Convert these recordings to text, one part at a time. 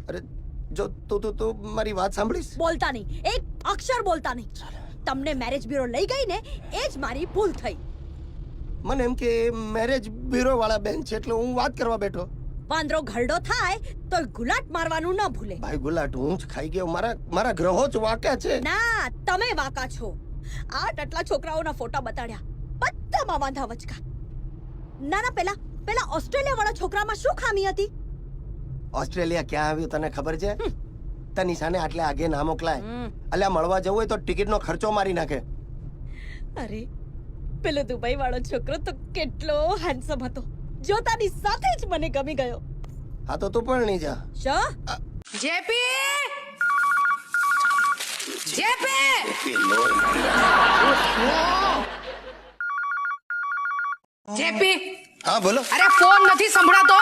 અરે જો તું મારી વાત સાંભળીશ. બોલતા નહીં, એક અક્ષર બોલતા નહીં. તમને મેરેજ બ્યુરો લઈ ગઈ ને એ જ મારી ભૂલ થઈ. મને એમ કે મેરેજ બ્યુરો વાળા બેન છે એટલે હું વાત કરવા બેઠો. વાંદરો ઘરડો થાય તો ગુલાટ મારવાનું ન ભૂલે. ભાઈ ગુલાટ હું જ ખાઈ ગયો. મારા ગ્રહો જ વાંકા છે. ના, તમે વાંકા છો. આટલા છોકરાઓના ફોટા બતાડ્યા, બધામાં વાંધા વચકા. ના પેલા ઓસ્ટ્રેલિયા વાળા છોકરામાં શું ખામી હતી? ઓસ્ટ્રેલિયા ક્યાં આવ્યું તને ખબર છે? તની સાને આટલે આગે ના મોકલાય. અલ્યા મળવા જવું હોય તો ટિકિટનો ખર્ચો મારી નાખે. અરે પેલો દુબઈ વાળો છોકરો તો કેટલો હેન્ડસમ હતો. જોતાની સાથે જ મને ગમી ગયો. હા તો તું પણ નહીં જા. શા? જેપી જેપી હા બોલો. અરે ફોન નથી સંભળાતો.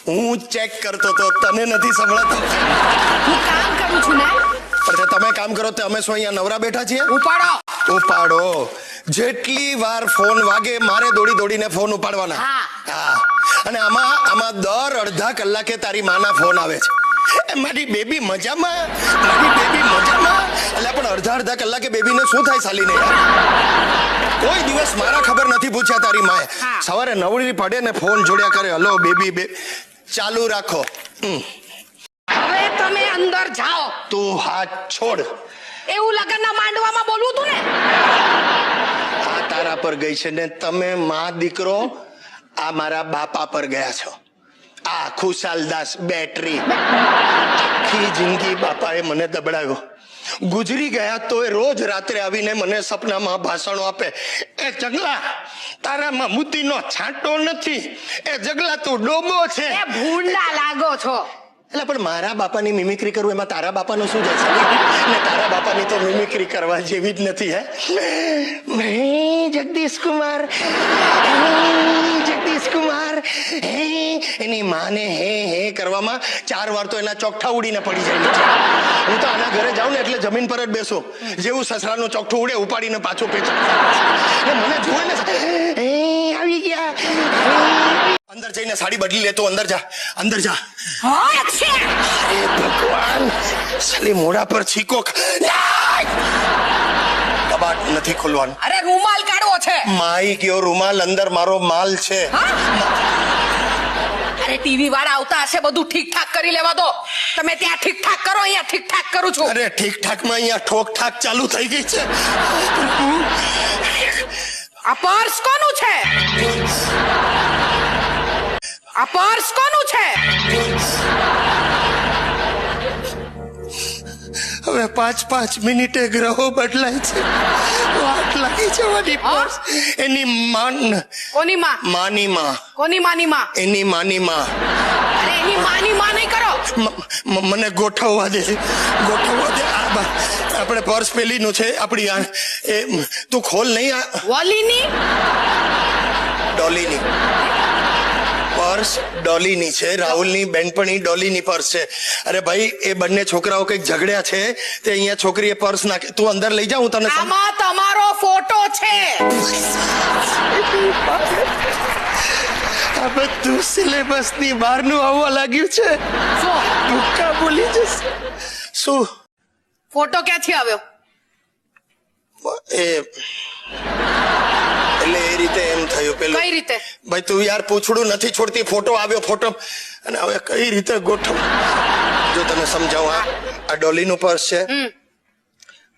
હું ચેક કરતો તો તને નથી સંભળાતો. હું કામ કરું છું ને. પણ તમે કામ કરો તો અમે શું અહીંયા નવરા બેઠા છીએ? ઉપાડો. જેટલી વાર ફોન વાગે મારે દોડીને ફોન ઉપાડવાના. હા. અને આમાં દર અડધા કલાકે તારી માના ફોન આવે છે. મારી બેબી મજામાં. એટલે પણ અડધા કલાકે બેબીને શું થાય સાલીને? કોઈ દિવસ મારા ખબર નથી પૂછ્યા તારી માએ. સવારે નવડી પડે ને ફોન જોડ્યા કરે. હલો બેબી ચાલુ રાખો. હવે તમે અંદર જાઓ. તું હાથ છોડ. એવું લગનના માંડવામાં બોલવું તું ને. આ તારા પર ગઈ છે ને તમે માં દીકરો આ મારા બાપા પર ગયા છો. આ ખુશાલદાસ બેટરી આખી જિંદગી બાપાએ મને દબડાવ્યો. ગુજરી ગયા તો એ રોજ રાત્રે આવીને મને સપનામાં ભાષણો આપે. એ જગલા તારામાં મુતીનો છાંટો નથી. એ જગલા તું ડોબો છે. એ ભૂંડા લાગો છો. એટલે પણ મારા બાપાની મિમિક્રી કરું એમાં તારા બાપાનું શું જશે? ને તારા બાપાની તો મિમિક્રી કરવા જેવી જ નથી. હે જગદીશ કુમાર એની માને હે કરવામાં 4 વાર તો એના ચોકઠા ઉડીને પડી જાય નીચે. હું તો આના ઘરે જાઉં ને એટલે જમીન પર જ બેસું. જેવું સસરાનું ચોકઠું ઉડે ઉપાડીને પાછું પેચા. મને જોઈ ને આવી ગયા. અંદર જઈને સાડી બદલી લેતો. અંદર જા. અરે ભગવાન સાલી મોઢા પર છીકો. કબાટ નથી ખોલવાનું. અરે રૂમાલ કાઢવો છે. માઈ ગયો રૂમાલ. અંદર મારો માલ છે. અરે ટીવી વાળા આવતા હશે, બધું ઠીક ઠાક કરી લેવા દો. તમે ત્યાં ઠીક ઠાક કરો, અહીંયા ઠીક ઠાક કરું છું. અરે ઠીક ઠાક માં અહીંયા ઠોક ઠાક ચાલુ થઈ ગઈ છે. આ પર્સ કોનું છે? આ પર્સ કોનું છે? હવે 5 મિનિટે ગ્રહો બદલાય છે. વાટ લાગી જવાની. પર્સ એની કોની માં? માની માં. કોની માની માં? એની માની માં. અરે એની માની માં નહીં કરો. મને ગોઠવવા દે. આપણે પર્સ પેલીનું છે આપણી. એ તું ખોલ નહીં. વોલીની ડોલીની પર્સ ડોલીની છે. રાહુલની બેનપણી ડોલીની પર્સ છે. અરે ભાઈ એ બંને છોકરાઓ કઈક ઝઘડ્યા છે તે અહીંયા છોકરીએ પર્સ નાખે. તું અંદર લઈ જા. હું તને આમાં તમારો ફોટો છે. આ બધું સિલેબસ ની બહારનું આવવા લાગ્યું છે. ભૂક્કા બોલી જશે. શું ફોટો ક્યાંથી આવ્યો? એટલે એ રીતે એમ થયું. પેલું કઈ રીતે? ભાઈ તું યાર પૂછડું નથી છોડતી. ફોટો આવ્યો. અને હવે કઈ રીતે ગોઠવ? જો તને સમજાવું. આ ડોલીનું પર્સ છે.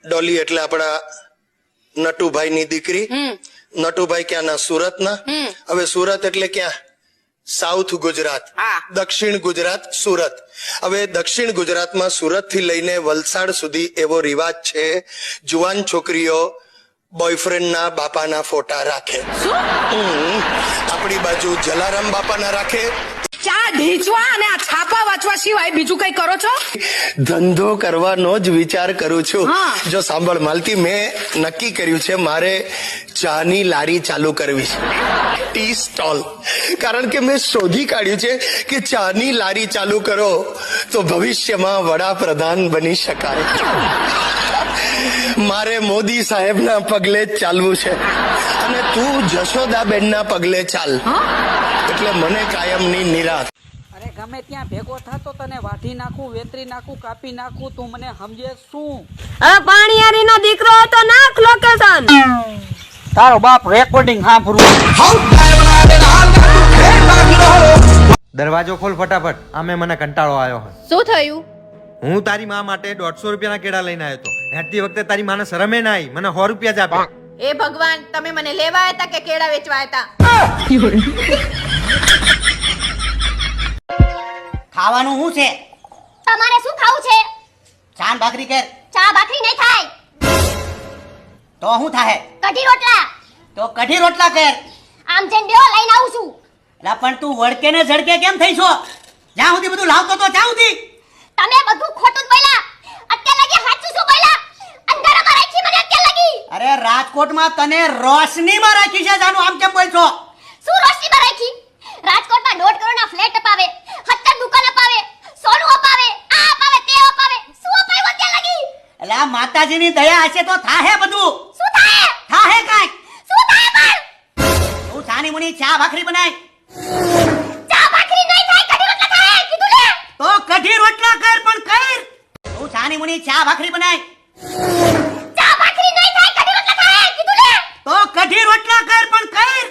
ડોલી એટલે આપણા નટુભાઈ ની દીકરી. નટુભાઈ ક્યાંના? સુરતના. હવે સુરત એટલે ક્યાં? સાઉથ ગુજરાત. દક્ષિણ ગુજરાત સુરત. હવે દક્ષિણ ગુજરાતમાં સુરત થી લઈને વલસાડ સુધી એવો રિવાજ છે જુવાન છોકરીઓ બોયફ્રેન્ડના બાપાના ફોટા રાખે. આપણી બાજુ જલારામ બાપાના રાખે. ચા ઢીંચવા અને આ છાપા વાંચવા સિવાય બીજું કઈ કરો છો? ધંધો કરવાનો જ વિચાર કરું છું. જો સાંભળ માલતી, મેં નક્કી કર્યું છે મારે ચાની લારી ચાલુ કરવી છે. Tea stall. કારણ કે મેં શોધી કાઢ્યું છે કે ચાની લારી ચાલુ કરો તો ભવિષ્યમાં વડાપ્રધાન બની શકાય. મારે મોદી સાહેબના પગલે જ ચાલવું છે અને તું જશોદાબેનના પગલે ચાલ. એટલે મને કાયમની નિરાશ. અરે ગમે ત્યાં ભેગો થતો તને વાઢી નાખું, વેતરી નાખું, કાપી નાખું. તું મને સમજે શું? હવે પાણીયારીનો દીકરો તો નાખ લોકેશન. તારો બાપ રેકોર્ડિંગ સાંભળવું. દરવાજો ખોલ ફટાફટ. આમે મને કંટાળો આવ્યો છે. શું થયું? હું તારી માં માટે 150 રૂપિયાના કેળા લઈને આવ્યો હતો. હેઠતી વખતે તારી માને શરમે ના આવી. મને 100 રૂપિયા જ આપ્યા. એ ભગવાન, તમે મને લેવા આવ્યા હતા કે કેળા વેચવા આવ્યા ખાવાનું શું છે? તમારે શું ખાવું છે? ચાન ભાખરી કે ચા ભાખરી નહીં થાય. તો શું થાય? કઢી રોટલા. તો કઢી રોટલા કર. આમ જઈને બેહો, લઈને આવું છું. લા પણ તું વળકે ને ઝડકે કેમ થઈ છો? જ્યાં સુધી બધું લાવતો તો ત્યાં સુધી તમે બધું ખોટું જ બોલ્યા. અત્યાર લગી સાચું શું બોલ્યા? અંધારામાં રાખી મને અત્યાર લગી. અરે રાજકોટમાં તને રોશનીમાં રાખી છે જાનું, આમ કેમ બોલ છો? શું રોશનીમાં રાખી? રાજકોટમાં 1.5 કરોડના ફ્લેટ અપાવે, 70 દુકાન અપાવે, સોનું અપાવે, આ અપાવે, તે અપાવે. શું અપાવ્યું અત્યાર લગી? એટલે આ માતાજીની દયા હશે તો થાહે બધું. શું થાય? થાહે કાંઈક. શું થાય પણ? તું સાની મુની ચા ભાખરી બનાય. ચા ભાખરી નહીં થાય, કઢી રોટલા થાય. કીધું ને. તો કઢી રોટલા કર પણ કર. તું સાની મુની ચા ભાખરી બનાય. ચા ભાખરી નહીં થાય, કઢી રોટલા થાય. કીધું ને. તો કઢી રોટલા કર પણ કર.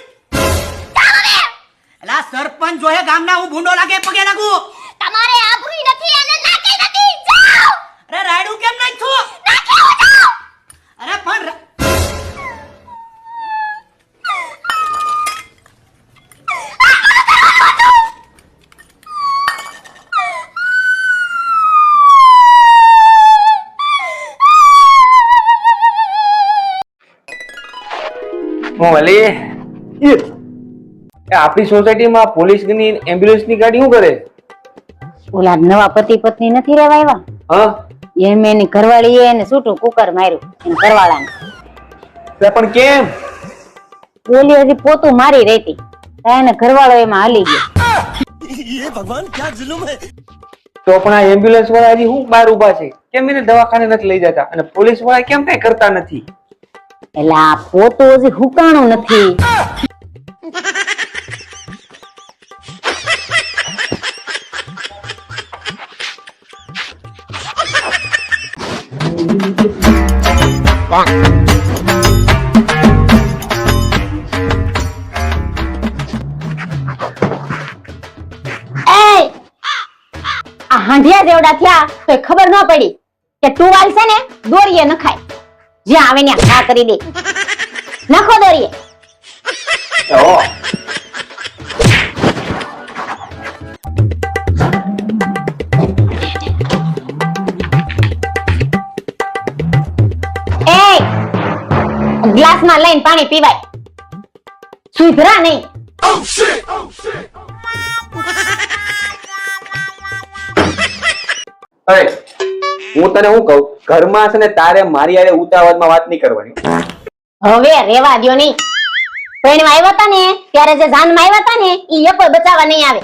જાઓ હવે. એલા સરપંચ જોહે ગામના હું ભૂંડો લાગે પગે લાગુ. તમારે આબરૂ નથી અને નાકે નથી. જાઓ. અરે રાયડું કેમ નહીં છું? નાકે હો જાઓ. અરે પણ આપણી સોસાયટીમાં પોલીસની એમ્બ્યુલન્સની ગાડી શું કરે? ઓલા નવા પતિ પત્ની નથી રેવા આવ્યા, હા એમ એની ઘરવાળી એને છૂટું કુકર માર્યું એના ઘરવાળાને. પણ કેમ? ઓલી હજી પોતું મારી રહેતી, એને ઘરવાળો એમાં હાલી ગયો. તો પણ આ એમ્બ્યુલન્સ વાળા હજી શું બહાર ઉભા છે? કેમ એને દવાખાને નથી લઈ જતા? અને પોલીસ વાળા કેમ કઈ કરતા નથી? એટલે આ પોતું હજી હુકાણું નથી. આ હાંડિયા જેવડા થયા તો ખબર ન પડી કે ટુવાલ છે ને દોરીએ નખાય, જ્યાં આવે ત્યાં ઘા કરી દે. નાખો દોરીએ. એ ગ્લાસમાં લઈને પાણી પીવાય, સુધરા નહીં. અરે હું તને શું કહું, ઘરમાં છે ને તારે મારી હારે ઉતાવળમાં વાત નહીં કરવાની. હવે રેવા દ્યો નહીં. પૈણવા આવ્યા હતા ને ત્યારે જે જાનમાં આવ્યા હતા ને ઈ એ કોઈ બચાવવા નહીં આવે.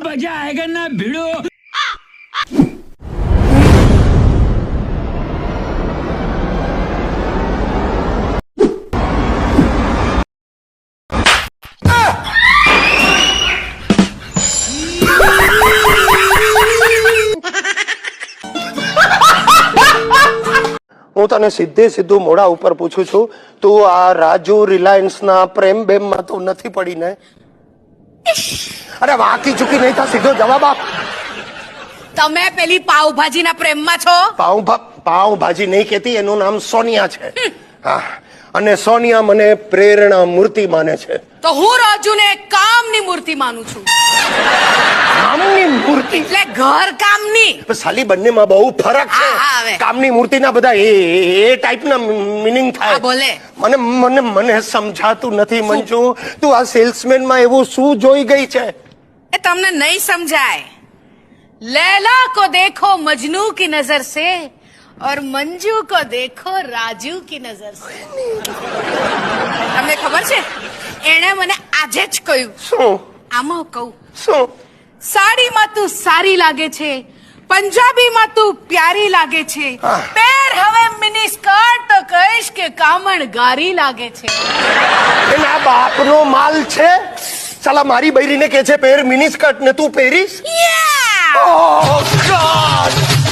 મજા આયેગા ના ભીડો. હું તને સીધું મોઢા ઉપર પૂછું છું, તું આ રાજુ રિલાયન્સ ના પ્રેમ બેમ માં તો નથી પડી ને? અરે વાકી ચૂકી નહીં થા, સીધો જવાબ આપ. તમે પેલી પાવભાજીના પ્રેમમાં છો? પાવભાજી નહીં કેતી, એનું નામ સોનિયા છે. હા, અને સોનિયા મને પ્રેરણા મૂર્તિ માને છે. તો હું રાજુને કામની મૂર્તિ માનું છું. કામની મૂર્તિ એટલે ઘર કામની. સાલી બંનેમાં બહુ ફરક છે. હા, હવે. કામની મૂર્તિના બધા એ ટાઈપના મિનિંગ થાય. હા, બોલે. મને સમજાતું નથી મંજુ, તું આ સેલ્સમેન માં એવું શું જોઈ ગઈ છે? એ તમને નહીં સમજાય. लैला को देखो मजनू की नजर से और मंजू को देखो राजू की नजर से. તમને ખબર છે એણે મને આજે જ કહ્યું. શું? આમાં કહું શું? સાડીમાં તું સારી લાગે છે, પંજાબીમાં તું પ્યારી લાગે છે, પેર હવે મિની સ્કર્ટ તો કહીશ કે કામણ ગારી લાગે છે. એના બાપનો માલ છે. સાલા મારી બૈરીને કે છે પેર મિની સ્કર્ટ ને તું પહેરીશ. Yeah! ઓહ ગોડ.